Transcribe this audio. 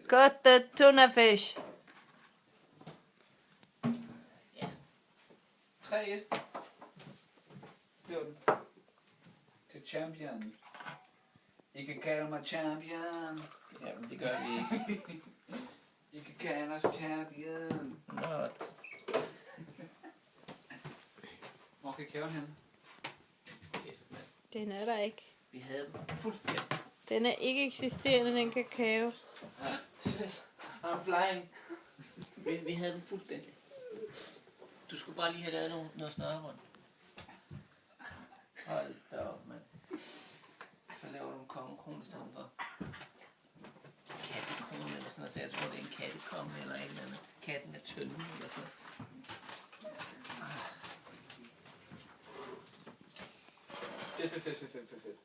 Got the tuna fish. Ja. 3-1. Blev den. Til champion. I kan kalde mig champion. Jamen, det gør vi ikke. I kan kalde os champion. Not. Hvor kan kæven henne? Kæft, mand. Den er der ikke. Vi havde den fuldstændig. Den er ikke eksisterende, den kakao. Sis, I'm flying. Vi havde den fuldstændig. Du skulle bare lige have lavet noget snørrebånd. Hold da op, mand. Så laver du en kongekrone i stedet for. Kattekrone eller sådan noget, så jeg tror, det er en kattekomme eller et eller andet. Katten er tynde eller sådan noget. Fedt.